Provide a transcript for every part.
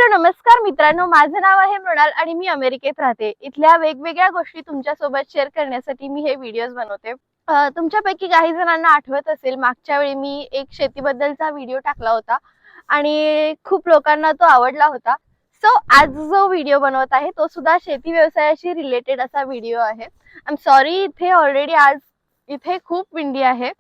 Hello नमस्कार मित्रांनो, माझं नाव आहे मृणाल आणि मी अमेरिकेत राहते। इथल्या वेगवेगळ्या गोष्टी तुमच्यासोबत शेअर करण्यासाठी मी हे व्हिडिओज बनवते। तुमच्यापैकी काही जणांना आठवत असेल, मागच्या वेळी मी एक शेतीबद्दलचा व्हिडिओ टाकला होता आणि खूप लोकांना तो आवडला होता। सो आज जो व्हिडिओ बनवत आहे तो सुद्धा शेती व्यवसायाशी रिलेटेड असा व्हिडिओ आहे। आय एम सॉरी, इथे ऑलरेडी आज इथे खूप विंडी आहे।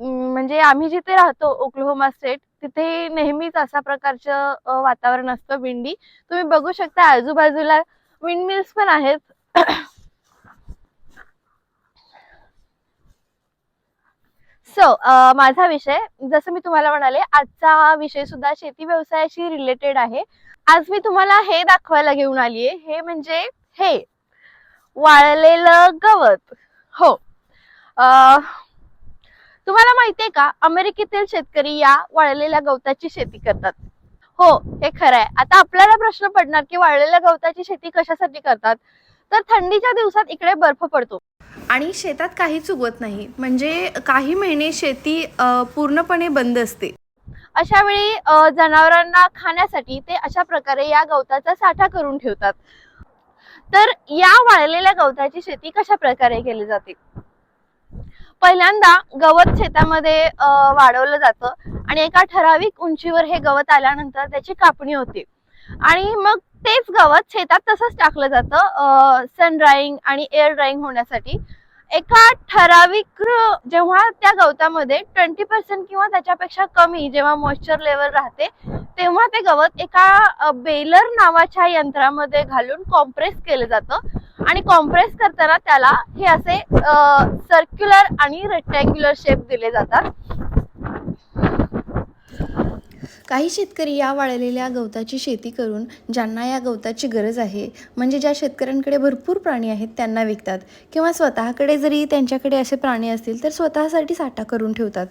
म्हणजे आम्ही जिथे राहतो ओक्लाहोमा स्टेट, तिथे नेहमीच अशा प्रकारचं वातावरण असतं, विंडी। तुम्ही बघू शकता आजूबाजूला विंड मिल्स पण आहेत। माझा विषय, जसं मी तुम्हाला म्हणाले, आजचा विषय सुद्धा शेती व्यवसायाशी रिलेटेड आहे। आज मी तुम्हाला हे दाखवायला घेऊन आलीये, हे म्हणजे हे वाळलेलं गवत। हो, तुम्हाला माहितीये का, अमेरिकेतील शेतकरी या वाळलेल्या गवताची शेती करतात। हो, हे खरं आहे। आता आपल्याला प्रश्न पडणार की वाळलेल्या गवताची शेती कशासाठी करतात? तर थंडीच्या दिवसात इकडे बर्फ पडतो आणि शेतात काहीच उगवत नाही, म्हणजे काही महिने शेती पूर्णपणे बंद असते। अशा वेळी जनावरांना खाण्यासाठी ते अशा प्रकारे या गवताचा साठा करून ठेवतात। तर या वाळलेल्या गवताची शेती कशा प्रकारे केली जाते? पहिल्यांदा गवत शेतामध्ये वाढवलं जातं आणि एका ठराविक उंचीवर हे गवत आल्यानंतर त्याची कापणी होते आणि मग तेच गवत शेतात तसंच टाकलं जातं सन ड्राईंग आणि एअर ड्राईंग होण्यासाठी। एका ठराविक जेव्हा त्या गवतामध्ये 20% किंवा त्याच्यापेक्षा कमी जेव्हा मॉइश्चर लेवल राहते, तेव्हा ते गवत एका बेलर नावाच्या यंत्रामध्ये घालून कॉम्प्रेस केलं जातं आणि कॉम्प्रेस करताना त्याला हे असे सर्क्युलर आणि रेक्टँग्युलर शेप दिले जातात। काही शेतकरी या वाळलेल्या गवताची शेती करून ज्यांना या गवताची गरज आहे, म्हणजे ज्या शेतकऱ्यांकडे भरपूर प्राणी आहेत त्यांना विकतात, किंवा स्वतःकडे जरी त्यांच्याकडे असे प्राणी असतील तर स्वतःसाठी साठा करून ठेवतात।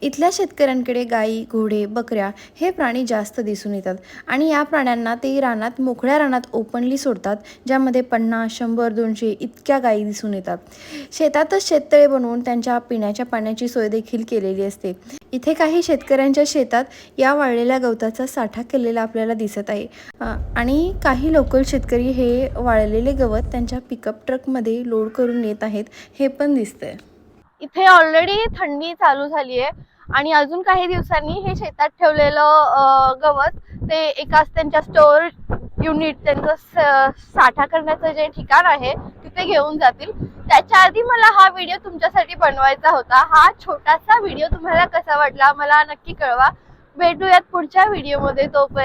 इथल्या शेतकऱ्यांकडे गाई, घोडे, बकऱ्या हे प्राणी जास्त दिसून येतात आणि या प्राण्यांना ते रानात, मोकळ्या रानात ओपनली सोडतात, ज्यामध्ये 50, 100, 200 इतक्या गायी दिसून येतात। शेतातच शेततळे बनवून त्यांच्या पिण्याच्या पाण्याची सोय देखील केलेली असते। इथे काही शेतकऱ्यांच्या शेतात या वाळलेल्या गवताचा साठा केलेला आपल्याला दिसत आहे आणि काही लोकल शेतकरी हे वाळलेले गवत त्यांच्या पिकअप ट्रकमध्ये लोड करून नेत आहेत, हे पण दिसतंय। इथे ऑलरेडी थंडी चालू झाली आहे आणि अजून काही दिवसांनी हे शेतात ठेवलेलं गवत ते एकाच त्यांच्या स्टोअर युनिट, त्यांचं साठा करण्याचं जे ठिकाण आहे तिथे घेऊन जातील। त्याच्या आधी मला हा व्हिडिओ तुमच्यासाठी बनवायचा होता। हा छोटासा व्हिडिओ तुम्हाला कसा वाटला मला नक्की कळवा। भेटूयात पुढच्या व्हिडिओमध्ये, तोपर्यंत